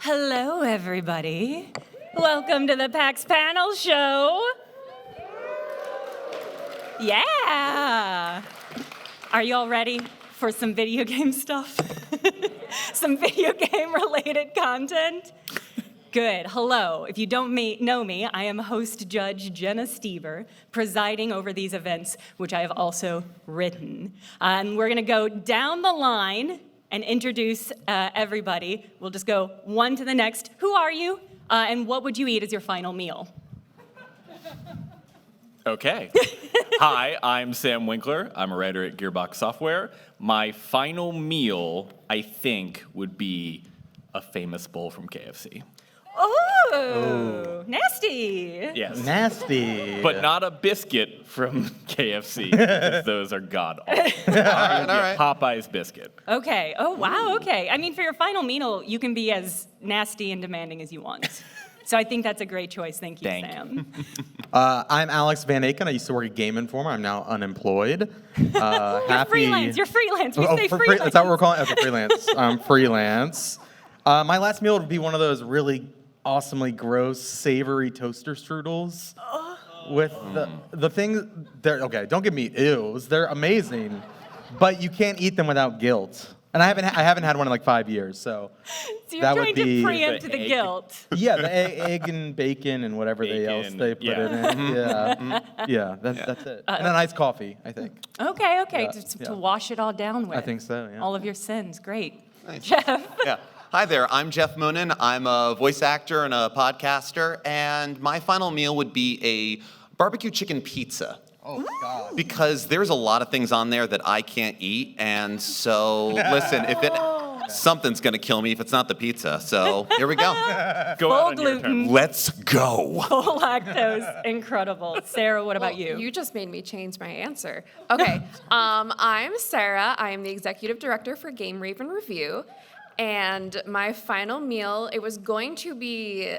Hello, everybody. Welcome to the PAX Panel Show. Yeah. Are you all ready for some video game stuff? Some video game related content? Good. Hello. If you don't know me, I am host judge Jenna Stoeber, presiding over these events, which I have also written. And we're going to go down the line and introduce everybody. We'll just go one to the next. Who are you? And what would you eat as your final meal? Okay. Hi, I'm Sam Winkler. I'm a writer at Gearbox Software. My final meal, I think, would be a famous bowl from KFC. Oh, nasty. Yes. Nasty. But not a biscuit from KFC, because those are god awful. All right. Popeye's biscuit. Okay. Oh, wow. Okay. I mean, for your final meal, you can be as nasty and demanding as you want. So I think that's a great choice. Thank you, Sam. I'm Alex Van Aken. I used to work at Game Informer. I'm now unemployed. You're freelance. You're freelance. We say freelance. That's what we're calling it. Freelance. I'm freelance. My last meal would be one of those really awesomely gross, savory toaster strudels with the things. Okay, don't give me ews. They're amazing, but you can't eat them without guilt. And I haven't had one in like 5 years, so you're that trying would be to preempt the guilt. Yeah, the egg and bacon and whatever else they put in it. Yeah, that's it. And a nice coffee, I think. Okay. Yeah, To wash it all down with. I think so. Yeah. All of your sins. Great. Nice. Jeff. Yeah. Hi there, I'm Geoff Moonen. I'm a voice actor and a podcaster, and my final meal would be a barbecue chicken pizza. Oh God. Because there's a lot of things on there that I can't eat, and so listen, something's gonna kill me if it's not the pizza. So here we go. Go Full out on your gluten. terms. Let's go. Full lactose. Incredible. Sarah, what about you? You just made me change my answer. Okay, I'm Sarah. I am the executive director for Game Raven Review. And my final meal, it was going to be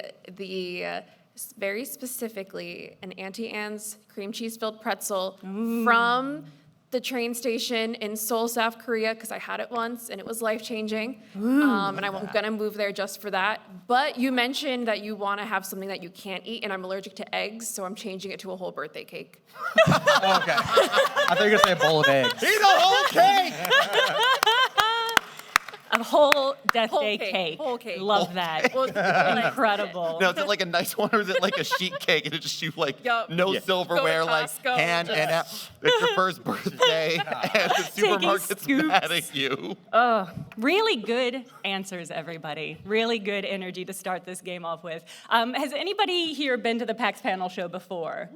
very specifically an Auntie Anne's cream cheese filled pretzel from the train station in Seoul, South Korea, because I had it once and it was life-changing. And I'm gonna move there just for that. But you mentioned that you wanna have something that you can't eat, and I'm allergic to eggs, so I'm changing it to a whole birthday cake. Okay. I thought you were gonna say a bowl of eggs. Eat a whole cake! A whole death day cake. cake. Whole cake. Love that. Incredible. No, is it like a nice one, or is it like a sheet cake and it's just you like Yup. no silverware, Go to like Costco, hand and just- it's your first birthday and the supermarket's scoops. mad at you. Really good answers, everybody. Really good energy to start this game off with. Has anybody here been to the PAX Panel Show before?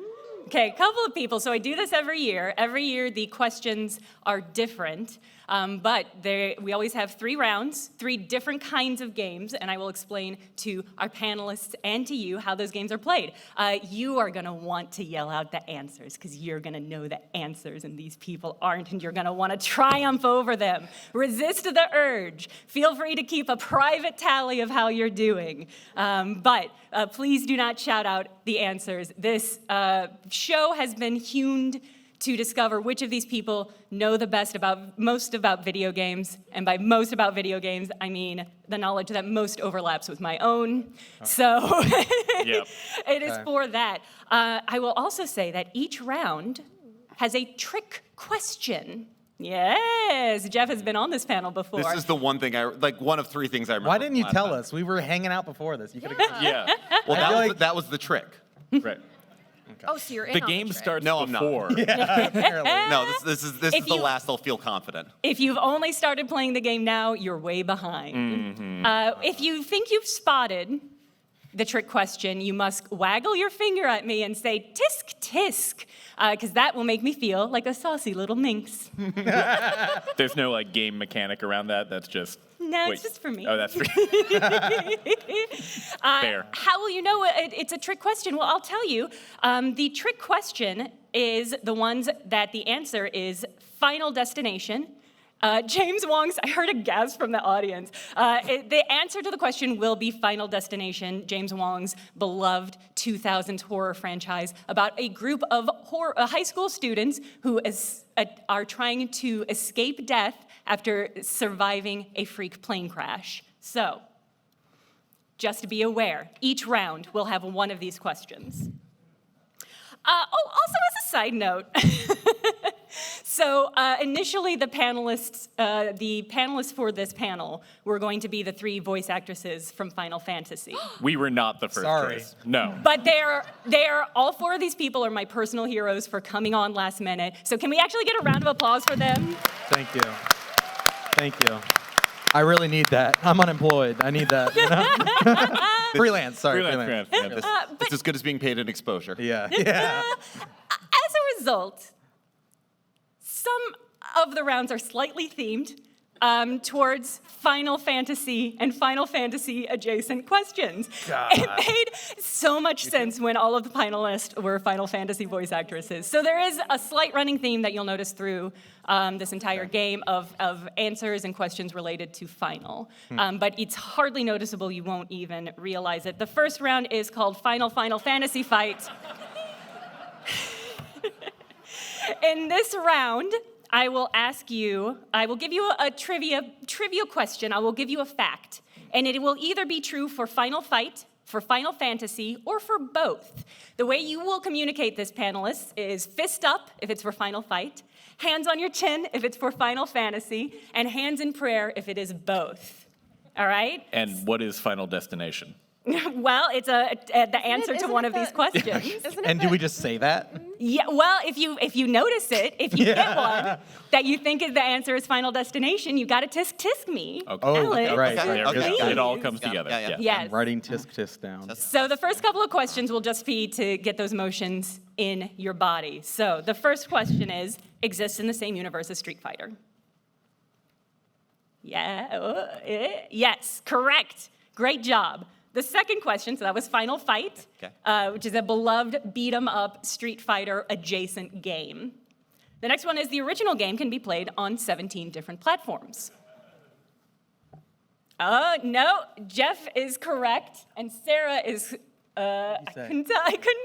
Okay, a couple of people. So I do this every year. Every year the questions are different, but we always have 3 rounds, 3 different kinds of games, and I will explain to our panelists and to you how those games are played. You are going to want to yell out the answers because you're going to know the answers and these people aren't, and you're going to want to triumph over them. Resist the urge. Feel free to keep a private tally of how you're doing, but please do not shout out the answers. This show has been hewn to discover which of these people know the most about video games. And by most about video games, I mean the knowledge that most overlaps with my own. So it is for that. I will also say that each round has a trick question. Yes, Jeff has been on this panel before. This is the one thing one of 3 things I remember. Why didn't you from last tell time. us? We were hanging out before this. You could have. Yeah. Well, that was the trick. Right. Oh, so you're in The on game the trick. starts No, I'm not. before. No, this is If the you- last I'll feel confident. If you've only started playing the game now, you're way behind. If you think you've spotted the trick question, you must waggle your finger at me and say, tisk, tisk, because that will make me feel like a saucy little minx. There's no like game mechanic around that. That's just. No, Wait. it's just for me. Oh, that's for Fair. How will you know it's a trick question? Well, I'll tell you. The trick question is the ones that the answer is Final Destination. James Wong's, I heard a gasp from the audience. The answer to the question will be Final Destination, James Wong's beloved 2000s horror franchise about a group of high school students who are trying to escape death after surviving a freak plane crash. So, just be aware, each round will have one of these questions. Also as a side note, so initially the panelists for this panel were going to be the 3 voice actresses from Final Fantasy. We were not the first Sorry. choice. No. But all 4 of these people are my personal heroes for coming on last minute. So can we actually get a round of applause for them? Thank you. Thank you. I really need that. I'm unemployed. I need that. Freelance, sorry. Freelance. It's as good as being paid in exposure. Yeah. As a result, some of the rounds are slightly themed towards Final Fantasy and Final Fantasy adjacent questions. It made so much sense when all of the finalists were Final Fantasy voice actresses. So there is a slight running theme that you'll notice through this entire game of answers and questions related to Final. But it's hardly noticeable, you won't even realize it. The first round is called Final Fantasy Fight. In this round, I will give you a trivia question. I will give you a fact. And it will either be true for Final Fight, for Final Fantasy, or for both. The way you will communicate this, panelists, is fist up if it's for Final Fight, hands on your chin if it's for Final Fantasy, and hands in prayer if it is both. All right? And what is Final Destination? Well, it's the answer to one of these questions. And do we just say that? Yeah, well, if you notice it, if you get one that you think is the answer is Final Destination, you got to tisk me, Okay. Alex. right. It all comes together. Yeah. Yes. I'm writing tisk down. So the first couple of questions will just be to get those motions in your body. So the first question is, exists in the same universe as Street Fighter? Yes, correct. Great job. The second question, so that was Final Fight, which is a beloved beat-em-up Street Fighter adjacent game. The next one is the original game can be played on 17 different platforms. No, Geoff is correct, and Sarah is, I couldn't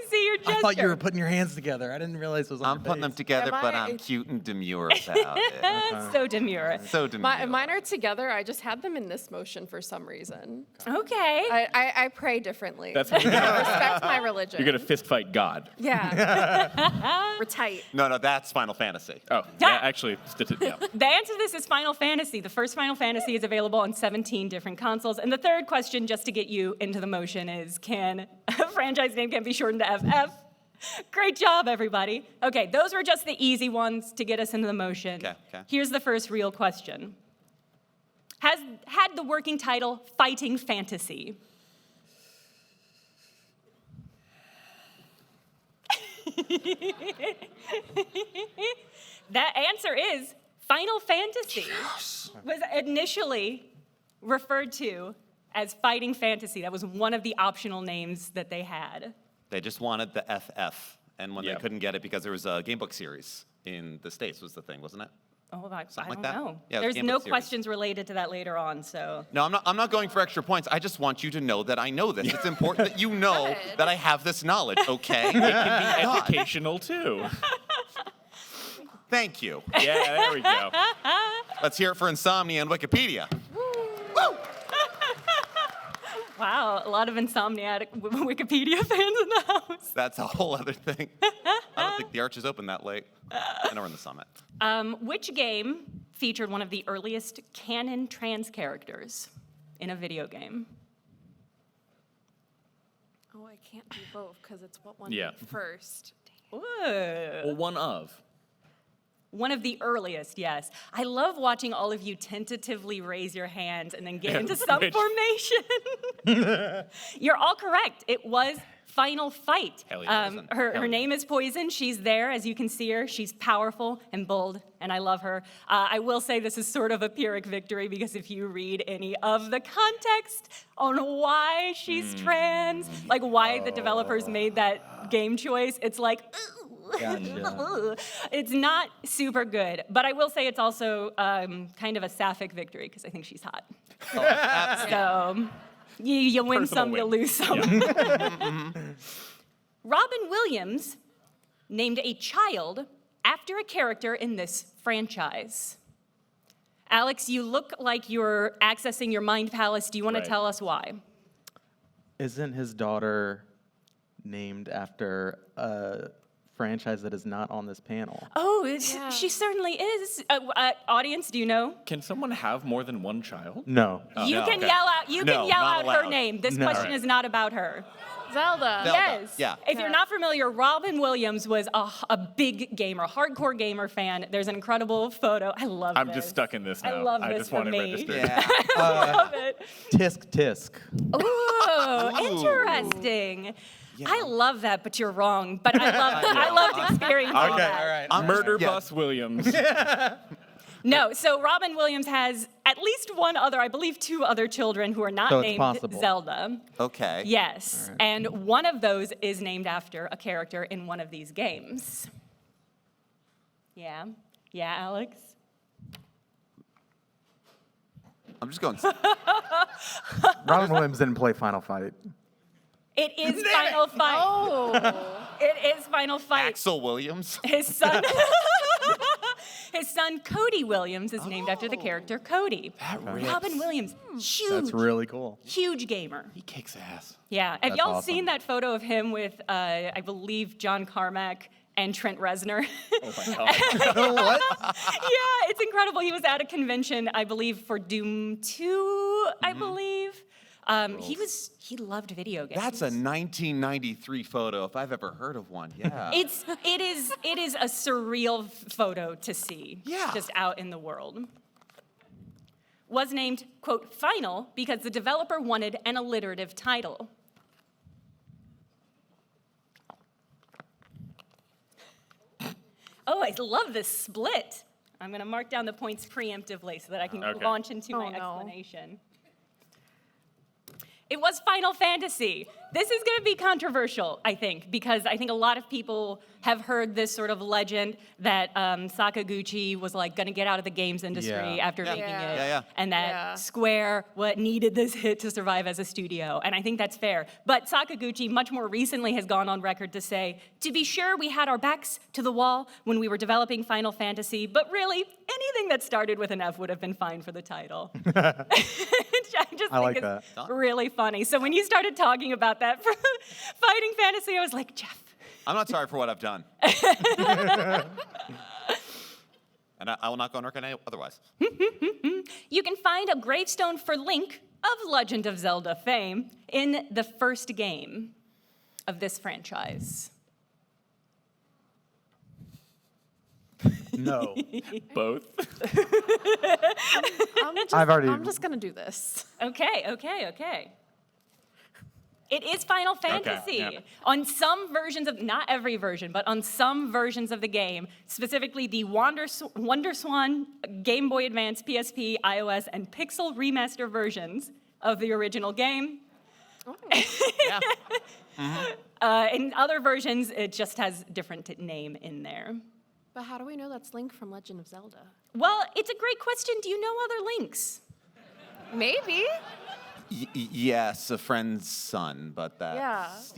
see your gesture. I thought you were putting your hands together. I didn't realize it was on I'm your putting them face. together, Am but I- I'm cute and demure about it. So demure. So demure. Mine are together. I just had them in this motion for some reason. Okay. I pray differently. That's what you're gonna, Respect my religion. you're gonna fist fight God. Yeah. We're tight. No, that's Final Fantasy. Oh, yeah, actually, yeah. The answer to this is Final Fantasy. The first Final Fantasy is available on 17 different consoles. And the third question, just to get you into the motion, is can a franchise name can be shortened to FF? Great job, everybody. Okay, those were just the easy ones to get us into the motion. Okay. Here's the first real question. Has had the working title Fighting Fantasy. That answer is Final Fantasy. Was initially referred to as Fighting Fantasy. That was one of the optional names that they had. They just wanted the FF, and when Yeah. they couldn't get it because there was a game book series in the States was the thing, wasn't it? Oh, I Something like don't that? know. Yeah, it was There's Game no Book series. questions related to that later on, so. No, I'm not going for extra points. I just want you to know that I know this. It's important that you know Good. that I have this knowledge, okay? It can be educational too. Thank you. Yeah, there we go. Let's hear it for Insomnia and Wikipedia. Woo! Wow, a lot of Insomniac Wikipedia fans in the house. That's a whole other thing. I don't think the Arch is open that late. I know we're in the Summit. Which game featured one of the earliest canon trans characters in a video game? Oh, I can't do both because it's what one Yeah. did first. Ooh. Well, one of. One of the earliest, yes. I love watching all of you tentatively raise your hands and then get into some Which- formation. You're all correct. It was Final Fight. Hell yeah. Her name is Poison. She's there, as you can see her. She's powerful and bold, and I love her. I will say this is sort of a Pyrrhic victory because if you read any of the context on why she's trans, like why the developers made that game choice, it's like, Gotcha. it's not super good, but I will say it's also kind of a sapphic victory because I think she's hot. So you win Personal some, you win. lose some. Robin Williams named a child after a character in this franchise. Alex, you look like you're accessing your mind palace. Do you want Right. to tell us why? Isn't his daughter named after a franchise that is not on this panel? Oh, Yeah. she certainly is. Audience, do you know? Can someone have more than one child? No. You no, can okay. yell out. You No, can yell not out her allowed. name. This No. question Alright. is not about her. Zelda. Zelda. Yes. Yeah. If you're not familiar, Robin Williams was a big gamer, hardcore gamer fan. There's an incredible photo. I love I'm this. just stuck in this now. I love this just for want it me. registered. Yeah. I love it. Tisk tisk. Ooh, interesting. I love that, but you're wrong. But I loved experiencing Okay, that. all right. Murder Yeah. Bus Williams. No, so Robin Williams has at least one other, I believe 2 other children who are not So it's named possible. Zelda. Okay. Yes, and one of those is named after a character in one of these games. Yeah, Alex? I'm just going. Robin Williams didn't play Final Fight. It is Final Fight. Oh. It is Final Fight. Axel Williams. His son, his son Cody Williams is named after the character Cody. rips. Robin Williams, huge, That's really cool. huge gamer. He kicks ass. Yeah, have That's y'all awesome. seen that photo of him with, I believe, John Carmack and Trent Reznor? Oh my God. What? Yeah, it's incredible. He was at a convention, I believe, for Doom 2, I believe. He loved video games. That's a 1993 photo, if I've ever heard of one. Yeah. It is a surreal photo to see. Yeah. Just out in the world. Was named, quote, Final because the developer wanted an alliterative title. Oh, I love this split. I'm going to mark down the points preemptively so that I can Okay. launch into Oh, my no. explanation. It was Final Fantasy. This is going to be controversial, I think, because I think a lot of people have heard this sort of legend that Sakaguchi was like going to get out of the games industry Yeah. after making it, Yeah. and that Yeah. Square needed this hit to survive as a studio, and I think that's fair. But Sakaguchi much more recently has gone on record to say, to be sure, we had our backs to the wall when we were developing Final Fantasy, but really, anything that started with an F would have been fine for the title. I just I like think it's that. really funny. So when you started talking about that for Fighting Fantasy, I was like, Jeff. I'm not sorry for what I've done. And I will not go on record otherwise. You can find a gravestone for Link of Legend of Zelda fame in the first game of this franchise. No. Both. I'm just gonna do this. Okay. It is Final Fantasy. yeah. On some versions of, not every version, but on some versions of the game, specifically the WonderSwan Game Boy Advance, PSP, iOS, and Pixel remaster versions of the original game. Yeah. In other versions, it just has different name in there. But how do we know that's Link from Legend of Zelda? Well, it's a great question. Do you know other Links? Maybe. Yes, a friend's son, but that's,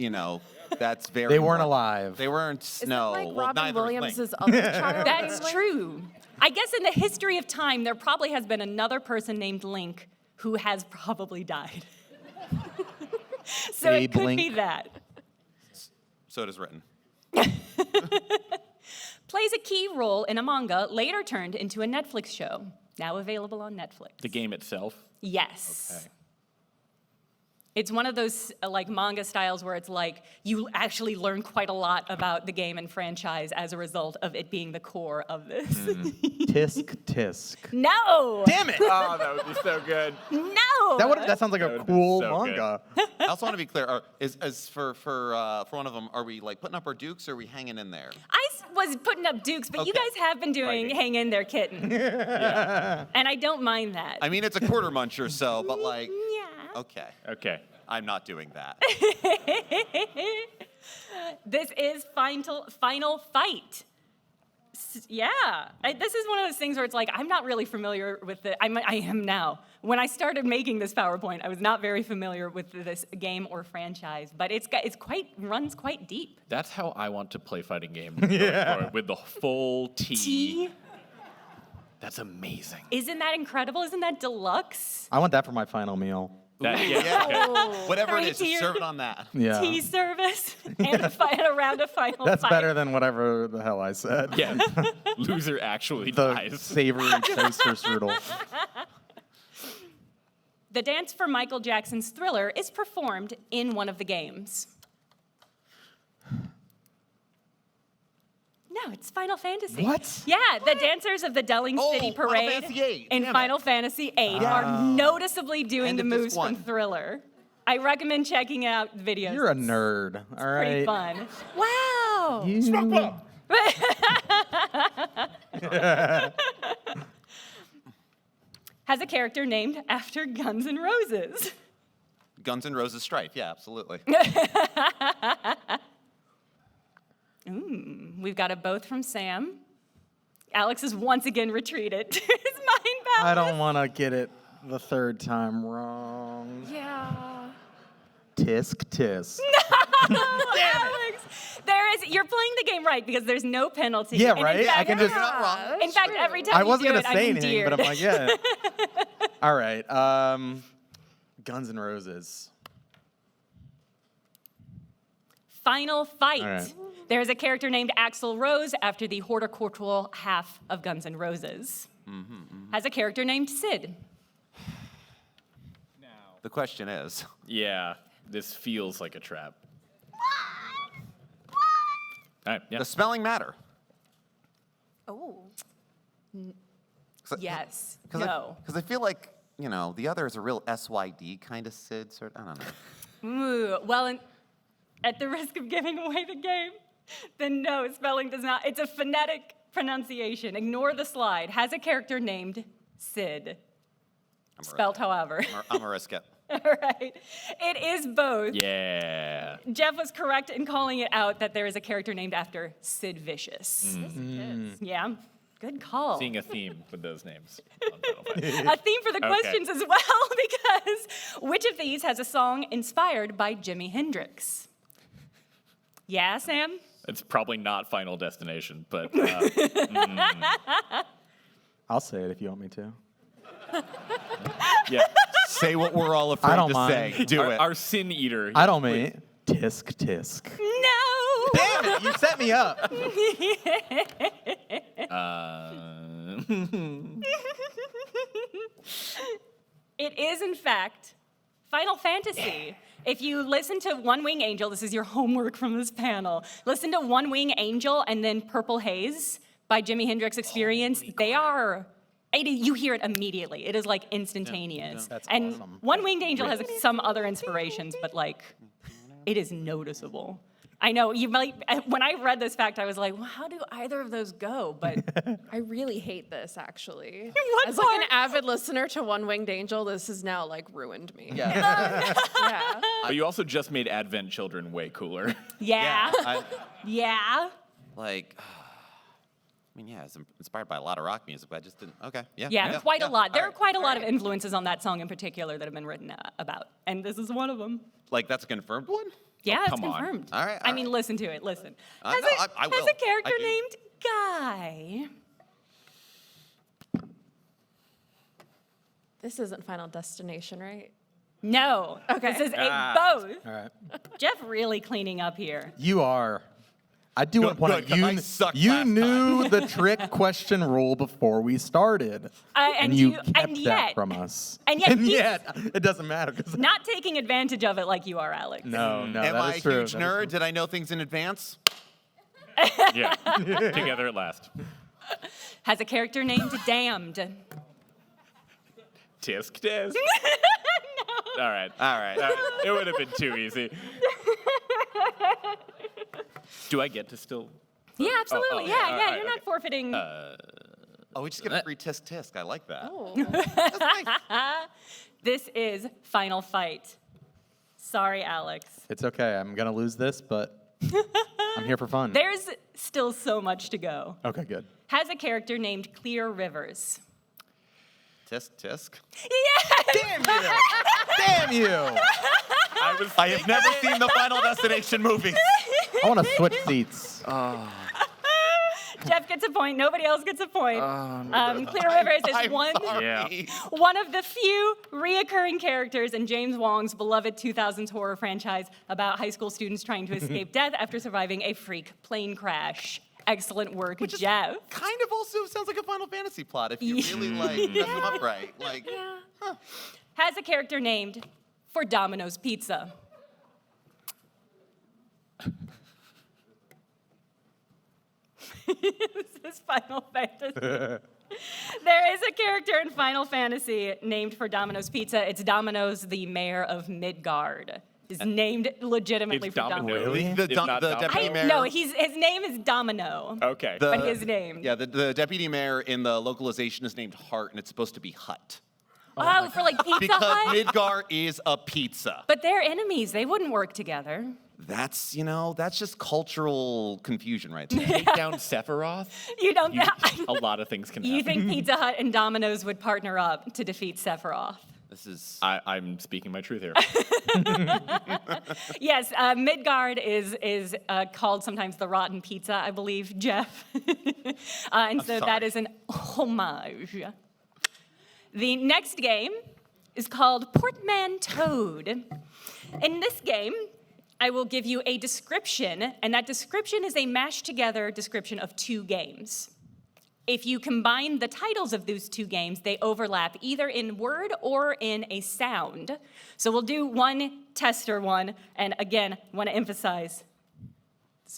that's very. They weren't alive. They weren't. Isn't No. like well, Robin neither is Williams' Link. other child? That's named true. I guess in the history of time, there probably has been another person named Link who has probably died. So it Abe could Link. be that. So it is written. Plays a key role in a manga later turned into a Netflix show, now available on Netflix. The game itself. Yes. Okay. It's one of those like manga styles where it's like you actually learn quite a lot about the game and franchise as a result of it being the core of this. Tisk tisk. No! Damn it! Oh, that would be so good. No! That sounds like That a would've been cool so good. manga. I also want to be clear. Is for one of them, are we like putting up our dukes or are we hanging in there? Was putting up dukes, but you Okay. guys have been doing Fighting. Hang In There Kitten. And I don't mind that. I mean, it's a quarter munch or so, but like, Yeah. okay, Okay. I'm not doing that. This is Final Fight. Yeah. This is one of those things where it's like, I'm not really familiar with it. I am now. When I started making this PowerPoint, I was not very familiar with this game or franchise, but it's runs quite deep. That's how I want to play fighting games. Going forward, with the full T. T. That's amazing. Isn't that incredible? Isn't that deluxe? I want that for my final meal. Yeah. Okay. Whatever it Three is, just tier. serve it on that. Yeah. Tea service and a round of final That's fight. better than whatever the hell I said. Yeah. Loser actually The dies. savory toaster strudel. The dance for Michael Jackson's Thriller is performed in one of the games. No, it's Final Fantasy. What? Yeah, the dancers of the Delling City Final Parade Fantasy VIII, in damn it. Final Fantasy VIII are noticeably doing End the of disc moves from one. Thriller. I recommend checking out the videos. You're a nerd. All Pretty right. fun. Wow. You- Has a character named after Guns N' Roses. Guns N' Roses Strife. Yeah, absolutely. We've got a both from Sam. Alex has once again retreated to his mind palace. I don't want to get it the third time wrong. Yeah. Tisk tisk. Alex, you're playing the game right because there's no penalty. Yeah, And in right? I fact- can just. You're not wrong. In fact, every time I you wasn't do gonna it, I'm say anything, endeared. but I'm like, yeah. All right. Guns N' Roses. Final fight. All right. There's a character named Axl Rose after the horticultural half of Guns N' Roses. Has a character named Sid. The question is, Yeah, this feels like a trap. All right, yeah. does spelling matter? Oh. 'Cause I- Yes. 'cause No. Because I feel like, the other is a real SYD kind of Sid sort. I don't know. Ooh, well, at the risk of giving away the game, then no, spelling does not. It's a phonetic pronunciation. Ignore the slide. Has a character named Sid. Spelt however. I'm a risk it. All right. It is both. Yeah. Jeff was correct in calling it out that there is a character named after Sid Vicious. Yeah. Good call. Seeing a theme with those names. on Final Fight. A theme for the Okay. questions as well, because which of these has a song inspired by Jimi Hendrix? Yeah, Sam? It's probably not Final Destination, but I'll say it if you want me to. yeah. Say what we're all afraid I don't to mind. say. Do our, it. Our sin eater. I don't mean it. Tisk tisk. No! Damn it! You set me up. It is, in fact, Final Fantasy. If you listen to One Wing Angel, this is your homework from this panel. Listen to One Wing Angel and then Purple Haze by Jimi Hendrix Experience. They are, you hear it immediately. It is like instantaneous. That's and awesome. One Winged Angel has some other inspirations, but like, it is noticeable. I know, you might, when I read this fact, I was like, well, how do either of those go? But I really hate this, actually. What As like an part? avid listener to One Winged Angel, this has now like ruined me. Yeah. Yeah. But you also just made Advent Children way cooler. yeah, I, yeah. it's inspired by a lot of rock music, but I just didn't. Okay. Yeah. Yeah, quite a lot. There All are right. quite a lot of influences on that song in particular that have been written about, and this is one of them. Like that's a confirmed one? Yeah, it's come on. confirmed. All right, I all mean, right. listen to it. Listen. No, Has I has will. a character I do. named Guy. This isn't Final Destination, right? No. Okay. This is both. All right. Jeff really cleaning up here. You are. I do want to point good, out 'cause I sucked you last knew the trick question rule before we started, And you you- kept and that yet- from us. and yet he's- yet it doesn't matter. 'Cause Not taking advantage of it like you are, Alex. no, Am that I is a true. huge that is nerd? true. Did I know things in advance? Yeah. Together at last. Has a character named Damned. Tisk tisk. All right. All right. It would have been too easy. Do I get to still? Yeah, absolutely. oh, yeah, all yeah. right, You're not okay. forfeiting. Oh, we just get a free tisk tisk. I like that. Oh. That's nice. This is Final Fight. Sorry, Alex. It's okay. I'm gonna lose this, but I'm here for fun. There's still so much to go. Okay, good. Has a character named Clear Rivers. Tisk tisk. Yes! Damn you! I have never seen the Final Destination movies. I want to switch seats. Geoff gets a point. Nobody else gets a point. Clear Rivers is I'm one sorry. of the few reoccurring characters in James Wong's beloved 2000s horror franchise about high school students trying to escape death after surviving a freak plane crash. Excellent work, Which is Geoff. kind of also sounds like a Final Fantasy plot if you really like mess them up right. Like, Has a character named for Domino's Pizza. This is Final Fantasy. There is a character in Final Fantasy named for Domino's Pizza. It's Domino's, the mayor of Midgard. Is named legitimately It's for Domino. Domino. Really? It's not the Domino. deputy mayor. No, his name is Domino. Okay. But his name. Yeah, the deputy mayor in the localization is named Hart, and it's supposed to be Hut. Oh, for like Pizza Because Hut? Midgar is a pizza. But they're enemies. They wouldn't work together. That's just cultural confusion right there. Take down Sephiroth. You don't. A lot of things can You happen. think Pizza Hut and Domino's would partner up to defeat Sephiroth? This is I'm speaking my truth here. Yes, Midgard is called sometimes the Rotten Pizza, I believe, Geoff. And so that sorry. is an homage. The next game is called Portmantoad. In this game, I will give you a description, and that description is a mashed together description of two games. If you combine the titles of those two games, they overlap either in word or in a sound. So we'll do one tester one, and again, want to emphasize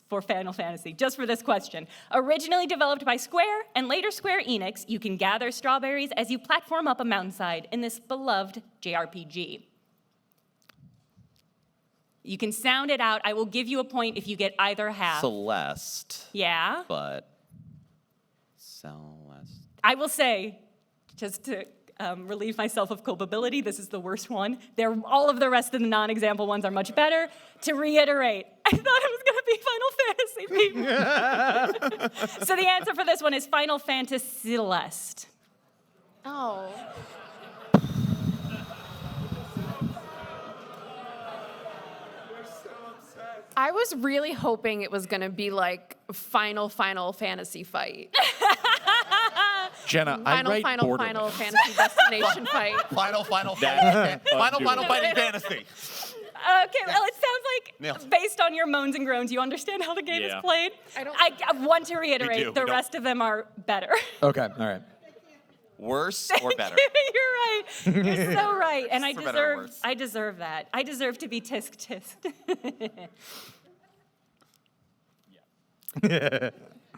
for Final Fantasy, just for this question. Originally developed by Square and later Square Enix, you can gather strawberries as you platform up a mountainside in this beloved JRPG. You can sound it out. I will give you a point if you get either half. Celeste, Yeah? but Celeste. I will say, just to relieve myself of culpability, this is the worst one. All of the rest of the non-example ones are much better. To reiterate, I thought it was going to be Final Fantasy, people. So the answer for this one is Final Fantasy Celeste. Oh. I was really hoping it was going to be like Final Fantasy fight. Jenna, I write Final Borderlands. Fantasy destination fight. Final That- Final undoable. Fighting Fantasy. Okay, well, it sounds Nailed like, it. based on your moans and groans, you understand how the game is Yeah. played. I don't- I want to We reiterate, do, the we don't. rest of them are better. Okay, all right. Worse or better? You're right. You're so right. And For better or worse. I deserve that. I deserve to be tisk-tisked.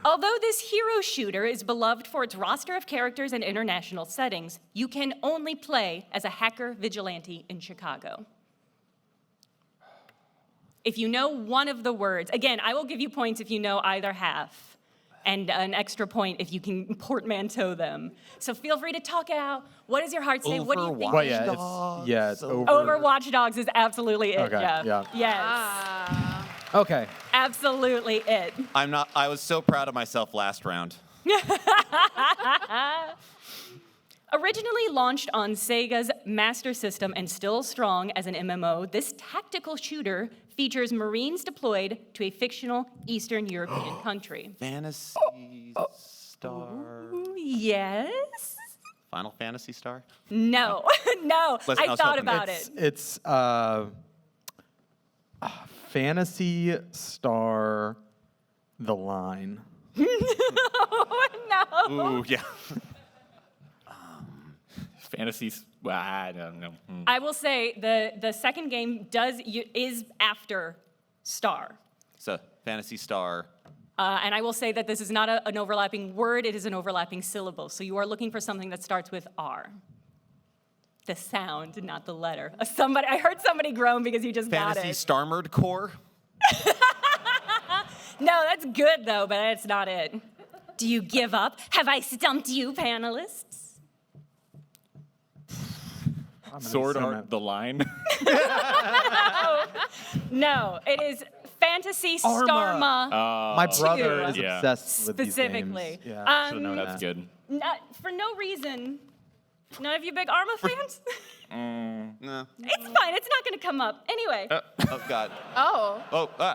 Although this hero shooter is beloved for its roster of characters and international settings, you can only play as a hacker vigilante in Chicago. If you know one of the words, again, I will give you points if you know either half, and an extra point if you can portmanteau them. So feel free to talk it out. What does your heart say? What do you think? Well, yeah, it's over. Over Watch Dogs is absolutely it, Okay, Geoff. yeah. Yes, Ah. Okay. absolutely it. I was so proud of myself last round. Originally launched on Sega's Master System and still strong as an MMO, this tactical shooter features Marines deployed to a fictional Eastern European country. Fantasy Star. Yes? Final Fantasy Star? No, no. Listen, I I was thought hoping about it. It's Fantasy Star The Line. Oh, no. Ooh, yeah. Fantasies. Well, I don't know. I will say the second game is after Star. So, Fantasy Star. And I will say that this is not an overlapping word, it is an overlapping syllable. So you are looking for something that starts with R. The sound, not the letter. I heard somebody groan because you just got Fantasy it. Starmerd Core. No, that's good though, but that's not it. Do you give up? Have I stumped you, panelists? Sword Art the Line. No, it is Fantasy Arma. Starma. My brother Two. is Yeah. obsessed with these Specifically. games. Yeah, I should've known That's that. good. For no reason. None of you big Arma fans? No. It's fine. It's not going to come up. Anyway, Oh, God. Oh. Oh,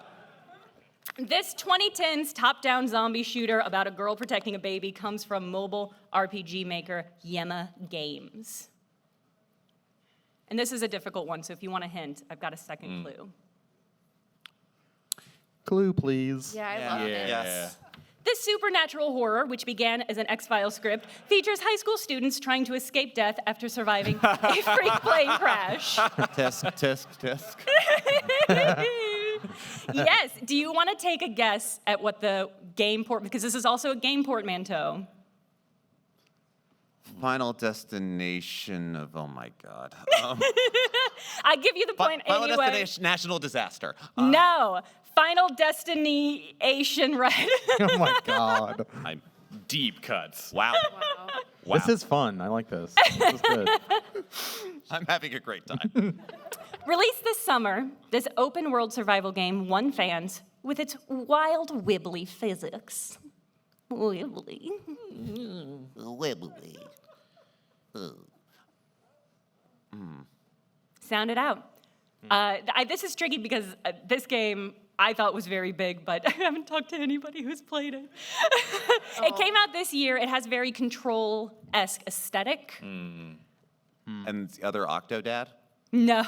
This 2010s top-down zombie shooter about a girl protecting a baby comes from mobile RPG maker Yema Games. And this is a difficult one, so if you want a hint, I've got a second clue. Clue, please. Yeah, I love it. Yes. This supernatural horror, which began as an X-Files script, features high school students trying to escape death after surviving a freak plane crash. Tisk. Yes. Do you want to take a guess at what the game because this is also a game portmanteau. Final destination of, oh my God. I give you the point Final anyway. destination, national disaster. No. Final destination, right? Oh my God. I'm deep cuts. Wow. Wow. This is fun. I like this. This is good. I'm having a great time. Released this summer, this open-world survival game won fans with its wild, wibbly physics. Wibbly. Sound it out. This is tricky because this game I thought was very big, but I haven't talked to anybody who's played it. It came out this year. It has very Control-esque aesthetic. And the other Octodad? No.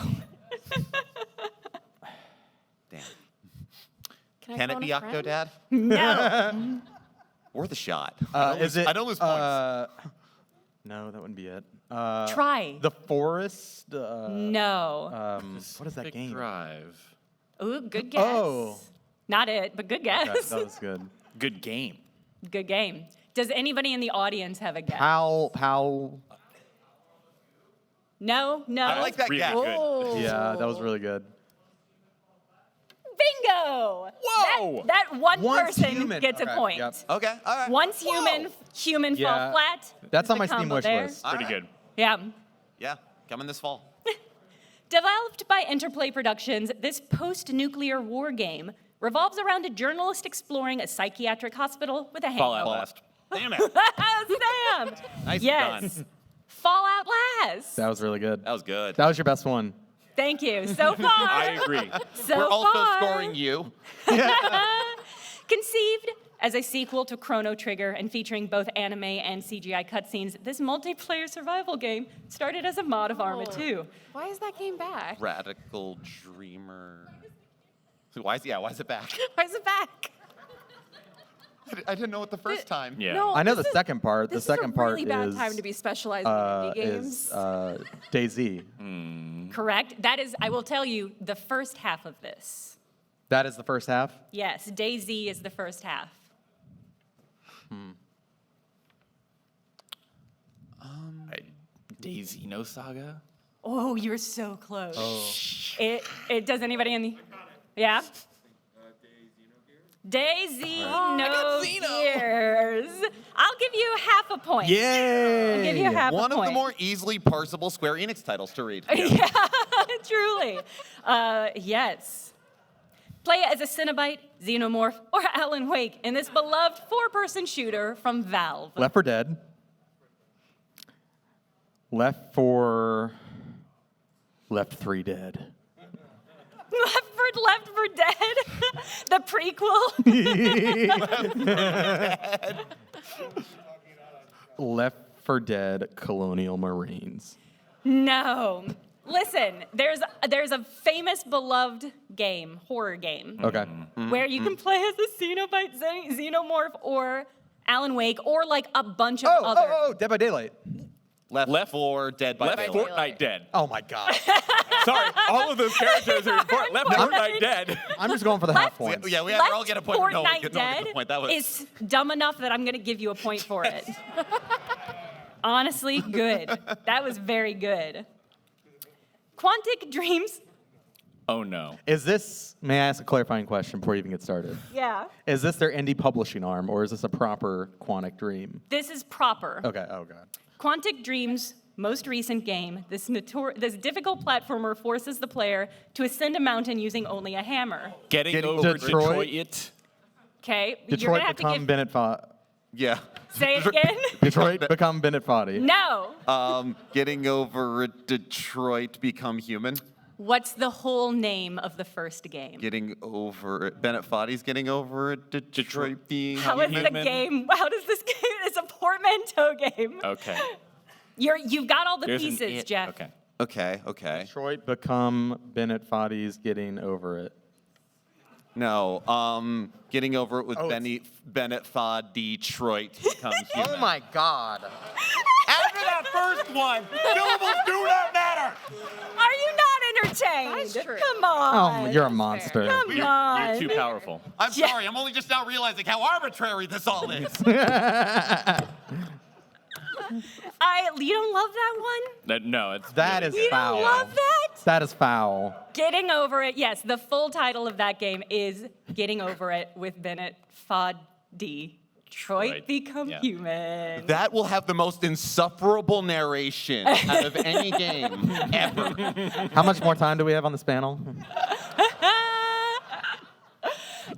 Damn. Can Can it be Octodad? No. Worth a shot. Is it? I don't lose points. No, that wouldn't be it. Try. The Forest. No. What is that Big game? Drive. Ooh, good guess. Oh. Not it, but good guess. Okay, that was good. Good game. Good game. Does anybody in the audience have a guess? Pal. No? I like that Really guess. good. Yeah, that was really good. Bingo! Whoa! That one Once person human. gets Okay, a point. yep. Okay, all right. Once human Yeah. fall flat. That's is on the my Steam combo wish there. list. Pretty All right. good. Yeah. Yeah, coming this fall. Developed by Interplay Productions, this post-nuclear war game revolves around a journalist exploring a psychiatric hospital with a Fallout hangover. Last. Damn it. Sam! Nice Yes. done. Fallout Last. That was really good. That was good. That was your best one. Thank you. So far. I agree. So We're also far. scoring you. Conceived as a sequel to Chrono Trigger and featuring both anime and CGI cutscenes, this multiplayer survival game started as a mod of Arma 2. Why is that game back? Radical Dreamer. So why is it back? Why is it back? I didn't know it the first time. Yeah. No, I know this the is- second part. The This second is a part really bad is time to be specializing in indie games. DayZ. Correct? That is, I will tell you, the first half of this. That is the first half. Yes, DayZ is the first half. Daisy No Saga. Oh, you're so close. It does anybody in the... Yeah? DayZ No Gears. I'll give you half a point. Yay! I'll give you half One a of point. the more easily parsable Square Enix titles to read. Yeah, truly. Yes. Play as a Cenobite, Xenomorph, or Alan Wake in this beloved four-person shooter from Valve. Left 4 Dead. Left 3 Dead. Left for Dead, the prequel. Left 4 Dead Colonial Marines. No. Listen, there's a famous beloved game, horror game, Okay. where you can play as a Cenobite, Xenomorph, or Alan Wake, or like a bunch of other. Oh, Dead by Daylight. Left 4 Dead by Left Daylight. Fortnite dead. Oh my God. Sorry, all of those characters are important. Left Fortnite dead. I'm just going for the half Left- points. Yeah, we Left all get a point. No one Fortnite get Dead a point. That was is dumb enough that I'm going to give you a point for it. Honestly, good. That was very good. Quantic Dreams. Oh no. Is this, may I ask a clarifying question before you even get started? Yeah. Is this their indie publishing arm, or is this a proper Quantic Dream? This is proper. Okay, oh God. Quantic Dreams' most recent game, this difficult platformer forces the player to ascend a mountain using only a hammer. Getting over Detroit. Detroit. Okay? You're Detroit gonna have to become give... Bennett Foddy. yeah. Say it again? Detroit become Bennett Foddy. No. Getting over Detroit become human. What's the whole name of the first game? Getting over it. Bennett Foddy's getting over it. Detroit being. How is the Human. game? How does this game? It's a portmanteau game. Okay. You've got all the There's an pieces, it. Jeff. Okay. Okay. Detroit become Bennett Foddy's getting over it. No, getting over it with Oh, it's- Bennett Fod Detroit becomes human. Oh my God. After that first one, syllables do not matter. Are you not entertained? That's true. Come on. Oh, you're a monster. Come on. You're too powerful. I'm Yeah. sorry, I'm only just now realizing how arbitrary this all is. You don't love that one? No, it's That really is You foul. don't love that? That is foul. Getting Over It. Yes, the full title of that game is Getting Over It with Bennett Fod D. Detroit Right. Become Yeah. Human. That will have the most insufferable narration out of any game ever. How much more time do we have on this panel?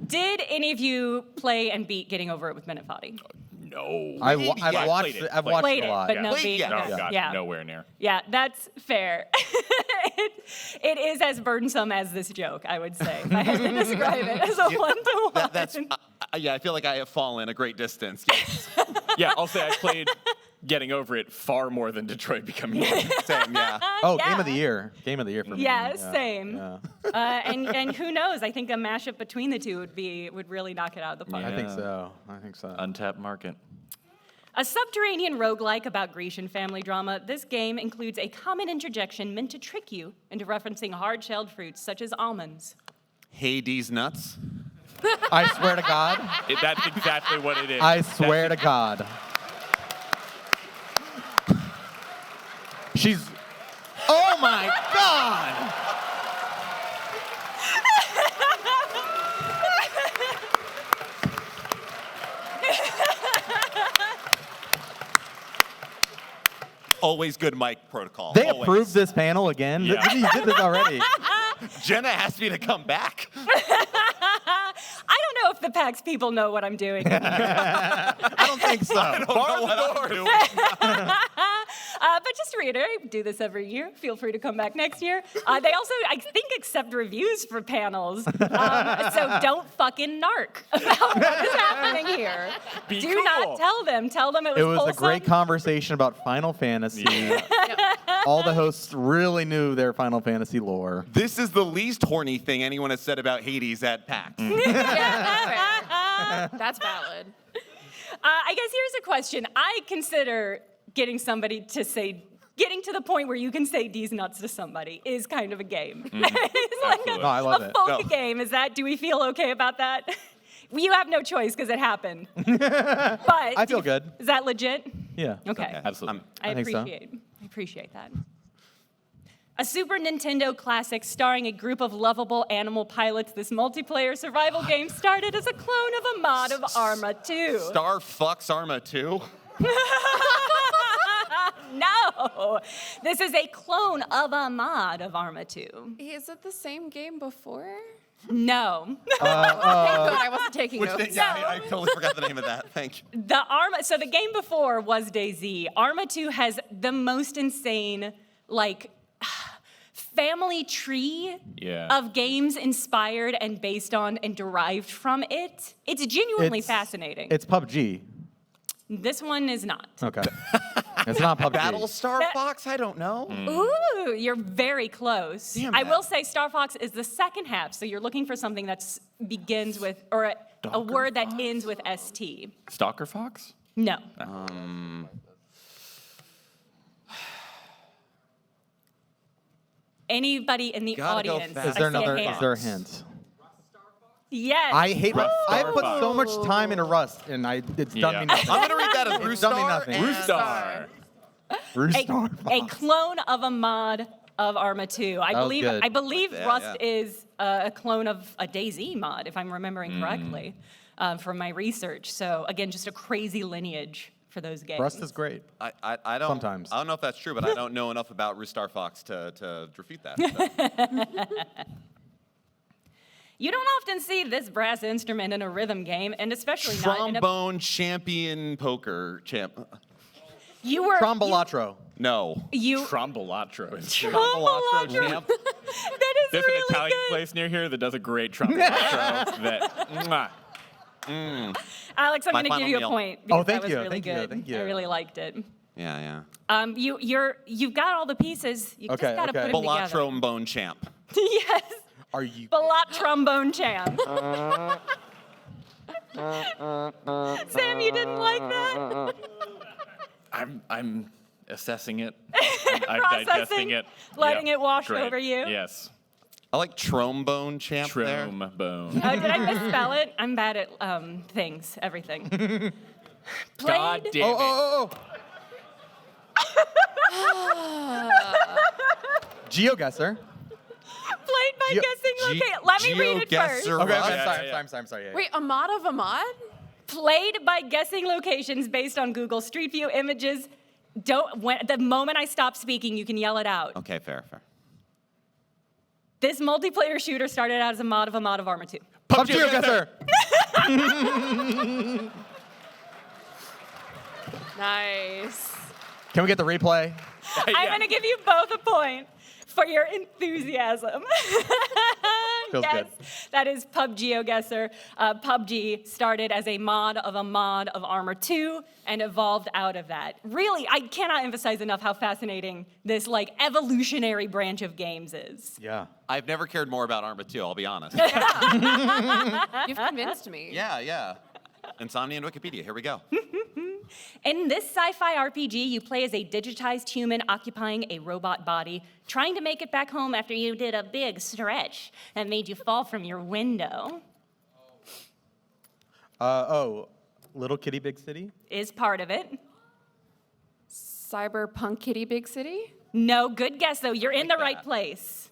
Did any of you play and beat Getting Over It with Bennett Foddy? No. I've played watched it. it. I've watched Played it it, a lot. but Yeah. no Played- beat. yeah. Oh, Okay. God, Yeah. nowhere near. Yeah, that's fair. it is as burdensome as this joke, I would say. If I had to describe it as a one-to-one. That's yeah. I feel like I have fallen a great distance. Yes. Yeah, I'll say I played Getting Over It far more than Detroit Become Human. Same. Yeah. Oh, Yeah. Game of the Year. Game of the Year for me. Yeah, same. Yeah. And who knows? I think a mashup between the two would really knock it out of the park. I think Yeah. so. I think so. Untapped market. A subterranean roguelike about Grecian family drama, this game includes a common interjection meant to trick you into referencing hard-shelled fruits such as almonds. Hades nuts. I swear to God. That's exactly what it is. I swear to God. She's. Oh my God! Always good mic protocol. They always. approved this panel again. Yeah. You did this already. Jenna asked me to come back. I don't know if the PAX people know what I'm doing. I don't think so. I don't know what I'm doing. But just to reiterate, do this every year. Feel free to come back next year. They also, I think, accept reviews for panels. So don't fucking narc about what is happening here. Be Do cool. not tell them. Tell them it was It was a wholesome. great conversation about Final Fantasy. All the hosts really knew their Final Fantasy lore. This is the least horny thing anyone has said about Hades at PAX. Yeah, that's valid. I guess here's a question. I consider getting to the point where you can say D's nuts to somebody is kind of a game. It's like Absolutely. No, I love it. folk No. game. Do we feel okay about that? You have no choice because it happened. But I feel good. Is that legit? Yeah. Okay. Absolutely. I think so. appreciate that. A Super Nintendo classic starring a group of lovable animal pilots, this multiplayer survival game started as a clone of a mod of Arma 2. Star fucks Arma 2. No, this is a clone of a mod of Arma 2. Is it the same game before? No. Thank God I wasn't taking notes. I totally forgot the name of that. Thank you. So the game before was DayZ. Arma 2 has the most insane, family tree Yeah. of games inspired and based on and derived from it. It's genuinely fascinating. It's PUBG. This one is not. Okay. It's not PUBG. Battlestar That- Fox? I don't know. Ooh, you're very close. Damn I it. will say Star Fox is the second half, so you're looking for something that begins with, or a Stalker word that ends with ST. Stalker Fox? No. Anybody in the Gotta go audience? fast. Is there I see a another? hand. Is there a hint? Yes. I hate Rust. I put Fox. so much time into Rust, and it's done Yeah. me nothing. I'm going to read that as It's done me Roostar. nothing. and- Roostar. Roostar a Fox. clone of a mod of Arma 2. That was good. I believe Yeah, Rust yeah. is a clone of a DayZ mod, if I'm remembering correctly, from my research. So again, just a crazy lineage for those games. Rust is great. I don't. Sometimes. I don't know if that's true, but I don't know enough about Roostar Fox to refute that. so. You don't often see this brass instrument in a rhythm game, and especially not in a. Trombone champion poker champ. You were Trombolatro. No. You. Trombolatro. Trombolatro champ. is There's really an Italian good. place near here that does a great trumpet intro that. Mwah. Alex, I'm My going to give final you a meal. point. Oh, Because thank that was you, really thank you, good. thank you. I really liked it. Yeah. You've got all the pieces. You just Okay, got to okay. put them Balat together. trombone champ. Yes. Are you? Balat trombone champ. Sam, you didn't like that? I'm assessing it. I'm Processing, digesting it. letting it wash Great. over you? Yes. I like trombone champ there. Trombone. Oh, did I misspell it? I'm bad at things, everything. God Played, damn it. Oh. GeoGuessr. played by guessing location. Let me read it first. GeoGuessr. Okay, Right. I'm sorry. Yeah. Wait, a mod of a mod? Played by guessing locations based on Google Street View images. The moment I stop speaking, you can yell it out. Okay, fair. This multiplayer shooter started out as a mod of Arma 2. PUBG GeoGuessr. Nice. Can we get the replay? I'm going to give you both a point for your enthusiasm. Feels yes, good. that is PUBG GeoGuessr. PUBG started as a mod of Armor 2 and evolved out of that. Really, I cannot emphasize enough how fascinating this evolutionary branch of games is. Yeah. I've never cared more about Arma 2, I'll be honest. You've convinced me. Yeah. Insomnia and Wikipedia, here we go. In this sci-fi RPG, you play as a digitized human occupying a robot body, trying to make it back home after you did a big stretch that made you fall from your window. Little Kitty Big City. Is part of it. Cyberpunk Kitty Big City? No, good guess though. You're in the right that. place.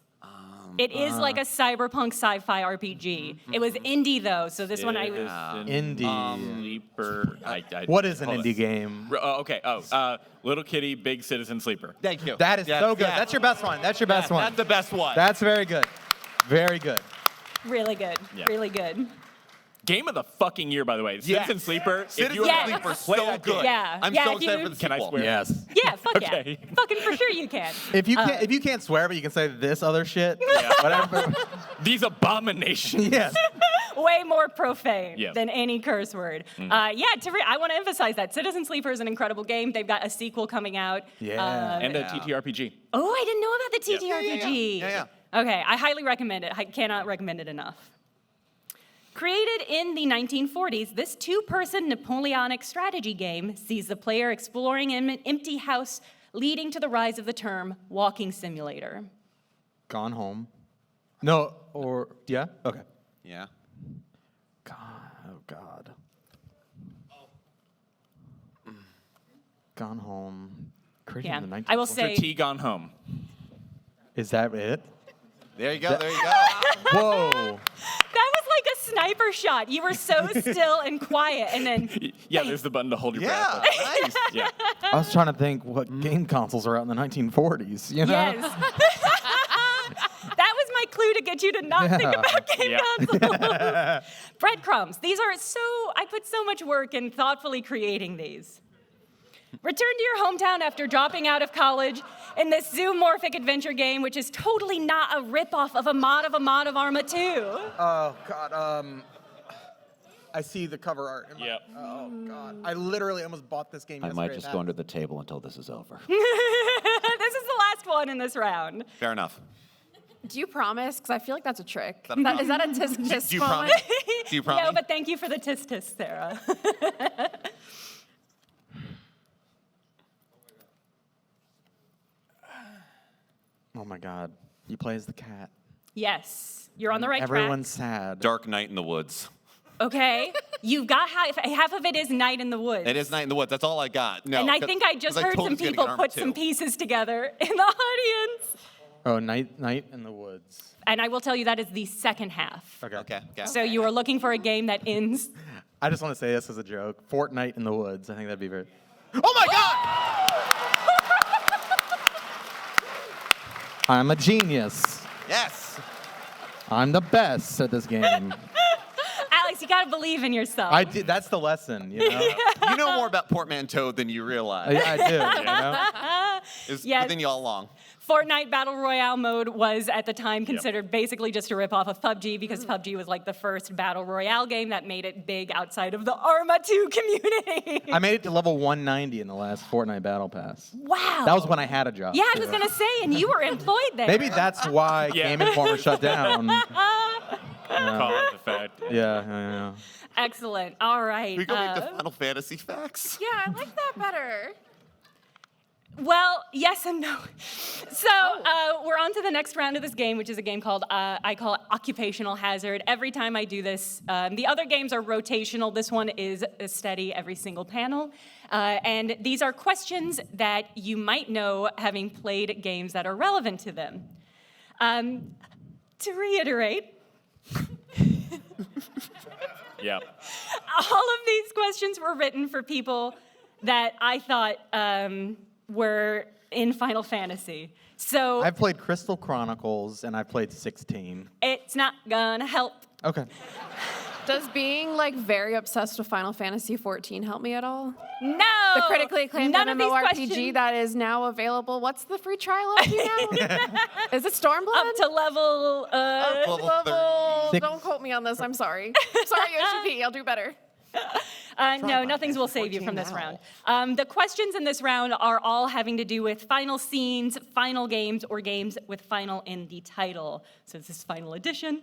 It is like a cyberpunk sci-fi RPG. It was indie though, so this one I was. Indie. Sleeper. What is an hold indie on. game? Okay. Little Kitty, Big Citizen Sleeper. Thank you. That is so good. Yeah. That's your best one. That's your best one. That's the best one. That's very good. Very good. Really good. Yeah. Really good. Game of the fucking year, by the way. Yes. Citizen Sleeper. If Citizen you Yes. Sleeper, play so that good. game. Yeah. I'm Yeah, so if excited you- for the Can I sequel. swear? Yes. Yeah, fuck Okay. yeah. Fucking for sure you can. If you can't swear, but you can say this other shit. Yeah. Whatever. These abominations. Yes. Way more profane Yes. than any curse word. I want to emphasize that. Citizen Sleeper is an incredible game. They've got a sequel coming out. Yeah. And a TTRPG. Oh, I didn't know about the TTRPG. Yeah. Okay, I highly recommend it. I cannot recommend it enough. Created in the 1940s, this two-person Napoleonic strategy game sees the player exploring an empty house, leading to the rise of the term walking simulator. Gone Home. No, or yeah. Okay. Yeah. God. Oh God. Gone Home. Created Yeah, in the 1940s. I will say- Tea Gone Home. Is that it? There you go. Whoa. That was like a sniper shot. You were so still and quiet, and then Yeah, there's the button to hold your Yeah, breath. nice. Yeah. I was trying to think what game consoles are out in the 1940s. You know? yes. That was my clue to get you to not think about game consoles. Breadcrumbs. These are I put so much work in thoughtfully creating these. Return to your hometown after dropping out of college in this zoomorphic adventure game, which is totally not a ripoff of a mod of Arma 2. Oh God. I see the cover art. Yep. Oh God. I literally almost bought this game. I might yesterday just at go under the table until this is over. This is the last one in this round. Fair enough. Do you promise? Because I feel like that's a trick. That a Is that a tisk tisk Do you moment? promise? Do you promise? No, but thank you for the tisk, Sarah. Oh my God. You play as the cat. Yes, you're on the right Everyone's track. sad. Dark Night in the Woods. Okay, you've got half of it is Night in the Woods. It is Night in the Woods. That's all I got. No, And I 'cause- think I just 'cause heard told some us to get people Arma put 2. some pieces together in the audience. Oh, Night in the Woods. And I will tell you that is the second half. Okay. So you are looking for a game that ends. I just want to say this as a joke. Fortnite in the Woods. I think that'd be very. Oh my God! I'm a genius. Yes. I'm the best at this game. Alex, you gotta believe in yourself. I did. That's the lesson, you know. You know more about Portmantoad than you realize. I do. You know. It's Yes. within you all along. Fortnite Battle Royale mode was at the time considered basically just a ripoff of PUBG because PUBG was like the first Battle Royale game that made it big outside of the Arma 2 community. I made it to level 190 in the last Fortnite Battle Pass. Wow. That was when I had a job. Yeah, I was going to say, and you were employed there. Maybe that's why Game Informer shut down. Call it the fact. Yeah. Excellent. All right. We go back to Final Fantasy facts. Yeah, I like that better. Well, yes and no. So we're on to the next round of this game, which is a game called, I call it Occupational Hazard. Every time I do this, the other games are rotational. This one is steady every single panel. And these are questions that you might know having played games that are relevant to them. To reiterate, Yeah. all of these questions were written for people that I thought were in Final Fantasy. So I've played Crystal Chronicles and I've played 16. it's not gonna help. Okay. Does being like very obsessed with Final Fantasy 14 help me at all? No! The critically acclaimed None of these MMORPG questions- that is now available. What's the free trial up to now? Is it Stormblood? Up to level, Level 30. Don't quote me on this. I'm sorry. Sorry, Yoshi. I'll do better. no, nothings will save you from this round. The questions in this round are all having to do with final scenes, final games, or games with final in the title. So this is final edition.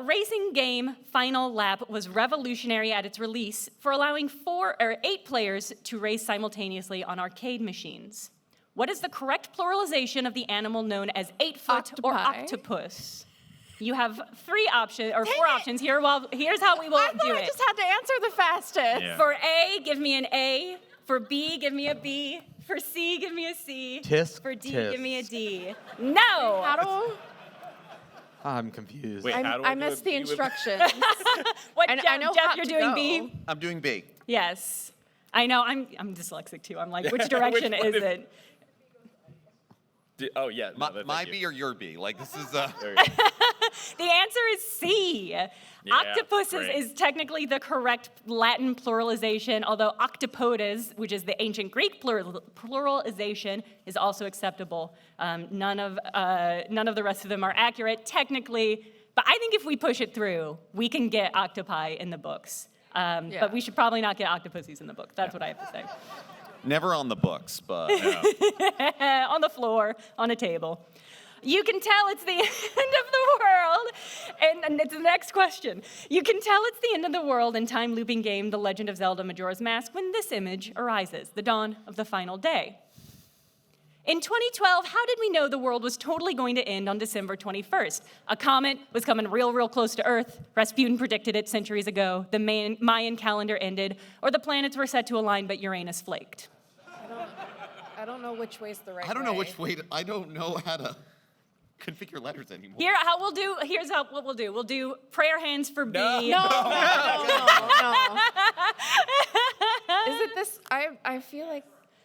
Racing game Final Lap was revolutionary at its release for allowing 8 players to race simultaneously on arcade machines. What is the correct pluralization of the animal known as 8-foot or Octopi. octopus? You have 3 options or 4 options here. Well, here's how we will I do thought I it. just had to answer the fastest. Yeah. For A, give me an A. For B, give me a B. For C, give me a C. Tisk, For D, tisk. give me a D. No. How do I'm confused. Wait, how do I do missed a the B with- instructions? What, I Jeff, know Jeff, how you're to doing go. B? I'm doing B. Yes. I know. I'm dyslexic too. I'm like, which direction one is is- it? Oh, yeah. My, no, thank my you. B or your B? Like, this is, There you go. The answer is C. Octopus great. is technically the correct Latin pluralization, although octopodes, which is the ancient Greek pluralization, is also acceptable. None of the rest of them are accurate technically, but I think if we push it through, we can get octopi in the books. But we should probably not get octopuses in the book. That's what I have to say. never on the books, but On the floor, on a table. You can tell it's the end of the world. And it's the next question. You can tell it's the end of the world in time looping game The Legend of Zelda Majora's Mask when this image arises, the dawn of the final day. In 2012, how did we know the world was totally going to end on December 21st? A comet was coming real close to Earth. Rasputin predicted it centuries ago. The Mayan calendar ended, or the planets were set to align, but Uranus flaked. I don't know which way's the right I don't know which way. I don't know how to configure letters anymore. Here's what we'll do. We'll do prayer hands for B. No. No. Is it this? I feel like.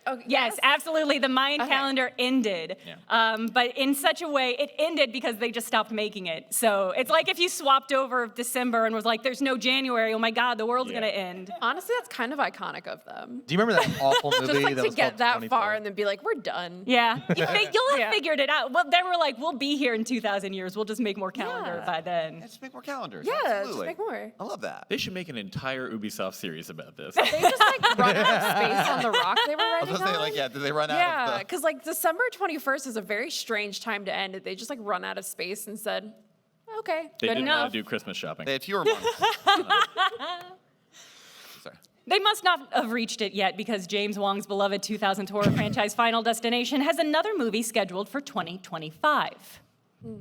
Oh, Yes, absolutely. The Mayan Okay. calendar ended, but in such a way, it ended because they just stopped making it. So it's like if you swapped over December and was like, there's no January, oh my God, the world's Yeah. gonna end. Honestly, that's kind of iconic of them. Do you remember that awful movie Just like that to was get called that 24? far and then be like, we're done. Yeah, you'll have Yeah. figured it out. Well, they were like, we'll be here in 2,000 years. We'll just make more calendar Yeah. by then. Let's make more calendars. Yeah, just Absolutely. make more. I love that. They should make an entire Ubisoft series about this. They just like run out of space on the rock they were I riding was gonna say, on. like, yeah, did they run out Yeah, of the... because like December 21st is a very strange time to end it. They just like run out of space and said, okay, They Good didn't enough. want to do Christmas shopping. They had fewer months. Sorry. They must not have reached it yet because James Wong's beloved 2000 horror franchise Final Destination has another movie scheduled for 2025.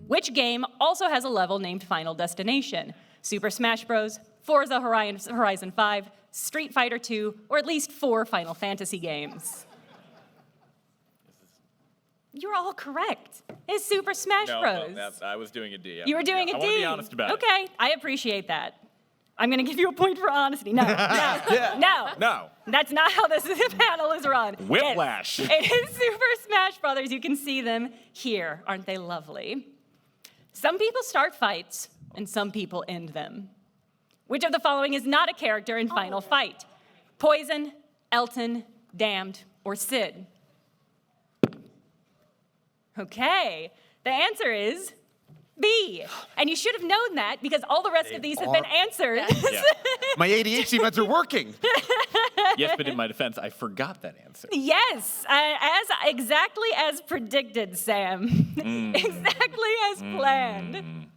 Which game also has a level named Final Destination? Super Smash Bros., Forza Horizon 5, Street Fighter 2, or at least 4 Final Fantasy games? You're all correct. It's Super Smash Bros. I was doing a D. You were doing I a D. want to be honest about it. Okay, I appreciate that. I'm going to give you a point for honesty. No. No. That's not how this panel is run. Whiplash. It is Super Smash Brothers. You can see them here. Aren't they lovely? Some people start fights, and some people end them. Which of the following is not a character in Final Fight? Poison, Elton, Damned, or Sid? Okay, the answer is B. And you should have known that because all the rest of these have been answered. Yeah. My ADHD meds are working. Yes, but in my defense, I forgot that answer. Yes, exactly as predicted, Sam. Exactly as planned.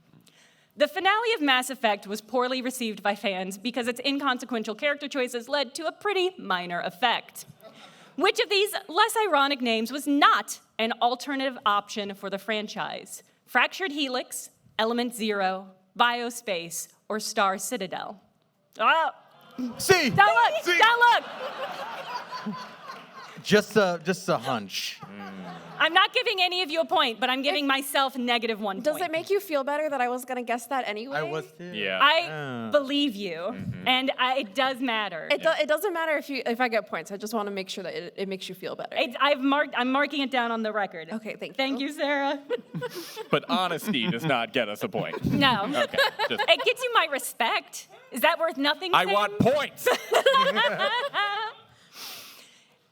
The finale of Mass Effect was poorly received by fans because its inconsequential character choices led to a pretty minor effect. Which of these less ironic names was not an alternative option for the franchise? Fractured Helix, Element Zero, Biospace, or Star Citadel? Oh, C. don't look, C. don't look. Just a hunch. I'm not giving any of you a point, but I'm giving myself -1 point. Does it make you feel better that I was gonna guess that anyway? I was too. Yeah. I believe you, and it does matter. It doesn't matter if I get points. I just want to make sure that it makes you feel better. I'm marking it down on the record. Okay, thank you. Thank you, Sarah. But honesty does not get us a point. No. Okay. Just, It gets you my respect. Is that worth nothing? I Sam? want points.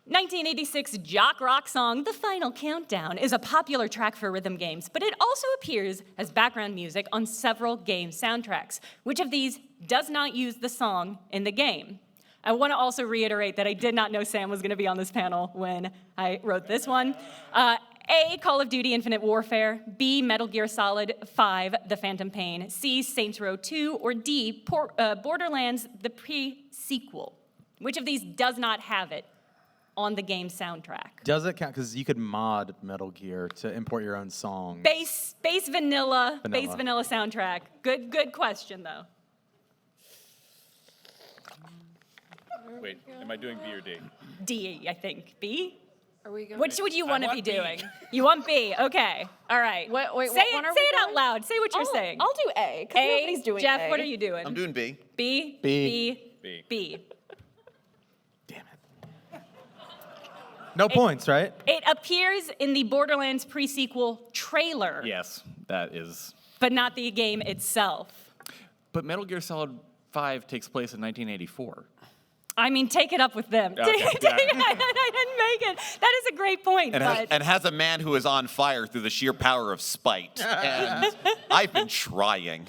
1986 jock rock song The Final Countdown is a popular track for rhythm games, but it also appears as background music on several game soundtracks. Which of these does not use the song in the game? I want to also reiterate that I did not know Sam was going to be on this panel when I wrote this one. A, Call of Duty Infinite Warfare, B, Metal Gear Solid 5, The Phantom Pain, C, Saints Row 2, or D, Borderlands, the pre-sequel. Which of these does not have it on the game soundtrack? Does it count? Because you could mod Metal Gear to import your own song. Base vanilla soundtrack. Good question though. Wait, am I doing B or D? D, I think. B? Are we going? Which would you want to be want B. doing? You want B? Okay. All right. Wait, say what one are say we it out doing? loud. Say what you're saying. I'll do A. Because A. nobody's doing Jeff, A. what are you doing? I'm doing B. B. B. B. B. B. Damn it. No points, right? It appears in the Borderlands pre-sequel trailer, Yes, that is. but not the game itself. But Metal Gear Solid 5 takes place in 1984. I mean, take it up with them. Okay, I yeah. didn't make it. That is a great point. And has a man who is on fire through the sheer power of spite. And I've been trying.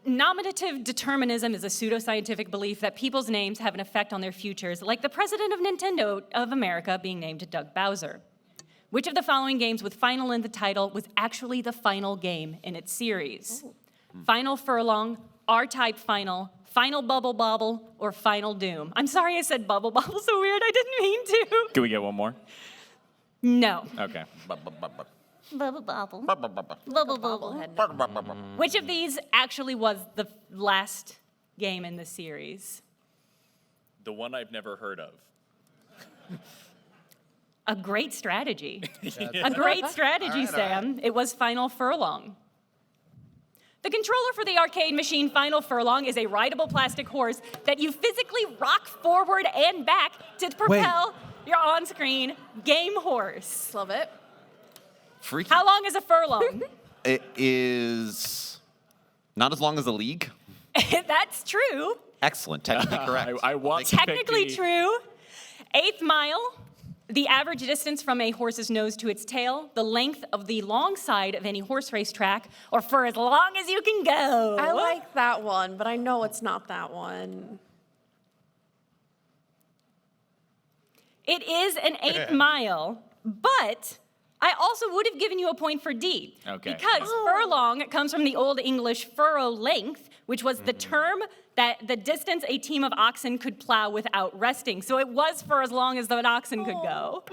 Nominative determinism is a pseudoscientific belief that people's names have an effect on their futures, like the president of Nintendo of America being named Doug Bowser. Which of the following games with final in the title was actually the final game in its series? Final Furlong, R-Type Final, Final Bubble Bobble, or Final Doom? I'm sorry I said Bubble Bobble so weird, I didn't mean to. Can we get one more? No. Okay. Bubble Bobble. Bubble Bobble. Which of these actually was the last game in the series? The one I've never heard of. A great strategy. A great strategy, Sam. It was Final Furlong. The controller for the arcade machine Final Furlong is a rideable plastic horse that you physically rock forward and back to propel your on-screen game horse. Love it. Freaky. How long is a furlong? It is not as long as a league. That's true. Excellent. Technically correct. I want to pick Technically D. true. 8th mile, the average distance from a horse's nose to its tail, the length of the long side of any horse race track, or for as long as you can go. I like that one, but I know it's not that one. It is an 8th mile, but I also would have given you a point for D. Okay. Because furlong comes from the Old English furrow length, which was the term that the distance a team of oxen could plow without resting. So it was for as long as the oxen could go.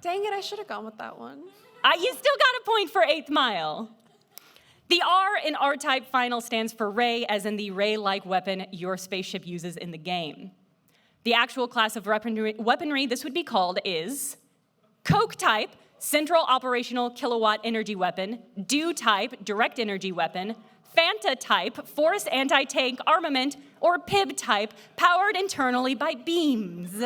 Dang it, I should have gone with that one. You still got a point for 8th mile. The R in R-Type Final stands for ray, as in the ray-like weapon your spaceship uses in the game. The actual class of weaponry this would be called is Coke-type, Central Operational Kilowatt Energy Weapon, DEW-type, Direct Energy Weapon, Fanta-type, Force Anti-Tank Armament, or PIB-type, powered internally by beams.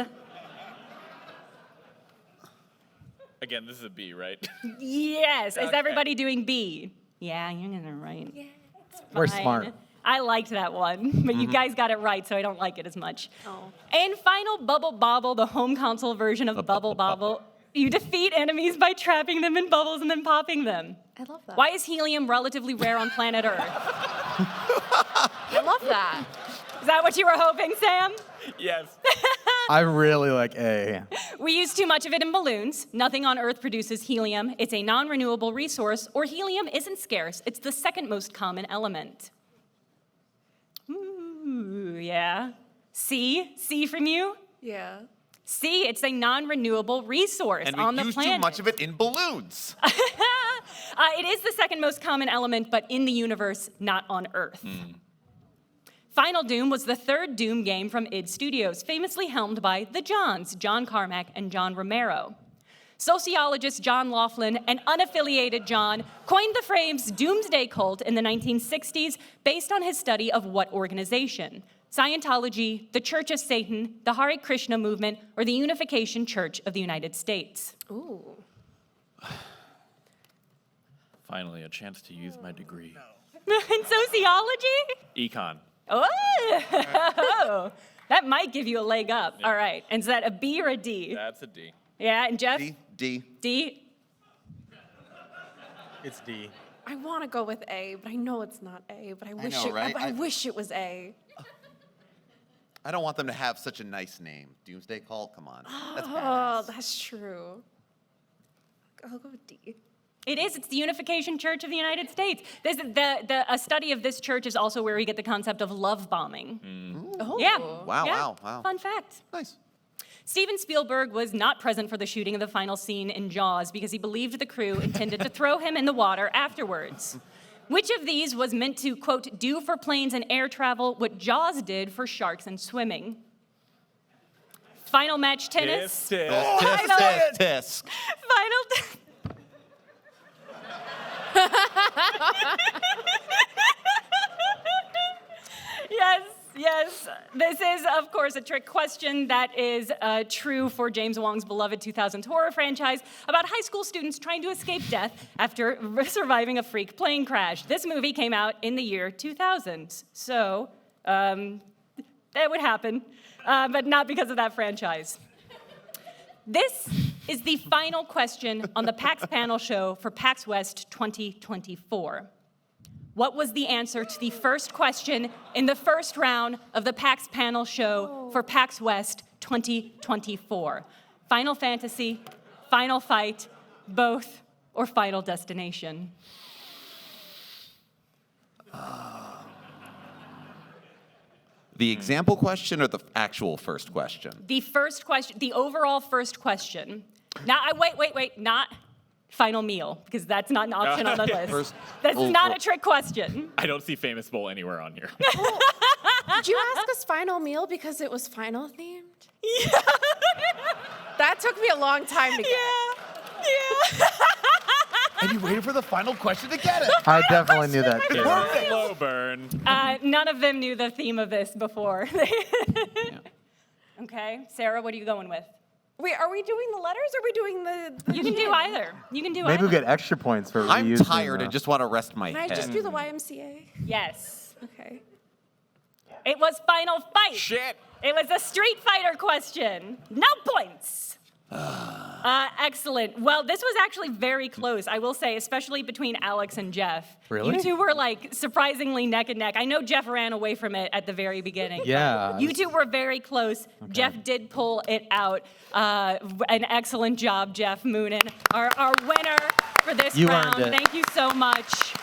Again, this is a B, right? Yes, is Okay. everybody doing B? Yeah, you're getting it right. Yeah, it's We're fine. smart. I liked that one, but you guys got it right, so I don't like it as much. Oh. And final Bubble Bobble, the home console version of Bubble Bobble. You defeat enemies by trapping them in bubbles and then popping them. I love that. Why is helium relatively rare on planet Earth? I love that. Is that what you were hoping, Sam? Yes. I really like A. We use too much of it in balloons. Nothing on Earth produces helium. It's a non-renewable resource, or helium isn't scarce. It's the second most common element. Ooh, yeah. C from you? Yeah. C, it's a non-renewable resource And on we the use planet. too much of it in balloons. It is the second most common element, but in the universe, not on Earth. Final Doom was the third Doom game from id Studios, famously helmed by the Johns, John Carmack and John Romero. Sociologist John Laughlin, an unaffiliated John, coined the phrase doomsday cult in the 1960s based on his study of what organization? Scientology, the Church of Satan, the Hare Krishna movement, or the Unification Church of the United States? Ooh. Finally, a chance to use my degree. In sociology? Econ. Oh, that might give you a leg up. All right, and is that a B or a D? That's a D. Yeah, and Jeff? D. D? It's D. I want to go with A, but I know it's not A. But I wish know, right? I wish it was A. I don't want them to have such a nice name. Doomsday Cult? Come on. That's Oh, badass. that's true. I'll go with D. It is. It's the Unification Church of the United States. A study of this church is also where we get the concept of love bombing. Oh. Yeah. Wow, yeah. wow. Fun fact. Nice. Steven Spielberg was not present for the shooting of the final scene in Jaws because he believed the crew intended to throw him in the water afterwards. Which of these was meant to, quote, do for planes and air travel what Jaws did for sharks and swimming? Final match tennis. Tisk. Tisk. Final. Yes. This is, of course, a trick question that is true for James Wong's beloved 2000s horror franchise about high school students trying to escape death after surviving a freak plane crash. This movie came out in the year 2000, so that would happen, but not because of that franchise. This is the final question on the PAX Panel Show for PAX West 2024. What was the answer to the first question in the first round of the PAX Panel Show for PAX West 2024? Final Fantasy, Final Fight, both, or Final Destination? The example question or the actual first question? The first question, the overall first question. Now, wait, not final meal, because that's not an option on the list. That's not a trick question. I don't see Famous Bowl anywhere on here. Did you ask us final meal because it was final themed? Yeah. That took me a long time to get. Yeah. And you waited for the final question to get it. I definitely knew that too. Slow burn. None of them knew the theme of this before. Okay, Sarah, what are you going with? Wait, are we doing the letters or are we doing the You can do either. You can do Maybe either. we'll get extra points for I'm reusing tired the- and just want to rest my Can I head. just do the YMCA? Yes. Okay. It was Final Fight. Shit. It was a Street Fighter question. No points. Excellent. Well, this was actually very close, I will say, especially between Alex and Jeff. Really? You two were like surprisingly neck and neck. I know Jeff ran away from it at the very beginning. Yeah. You two were very close. Okay. Jeff did pull it out. An excellent job, Geoff Moonen, our winner for this You round. earned it. Thank you so much.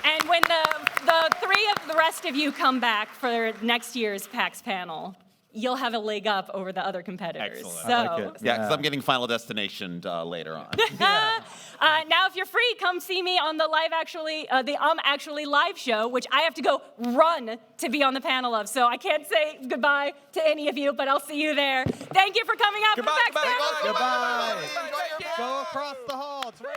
And when the three of the rest of you come back for next year's PAX panel, you'll have a leg up over the other competitors. Excellent. So, I like it. Yeah, because I'm getting Final Destination later on. now, if you're free, come see me on the Actually live show, which I have to go run to be on the panel of. So I can't say goodbye to any of you, but I'll see you there. Thank you for coming out for the PAX panel. Goodbye. Go across the hall. It's right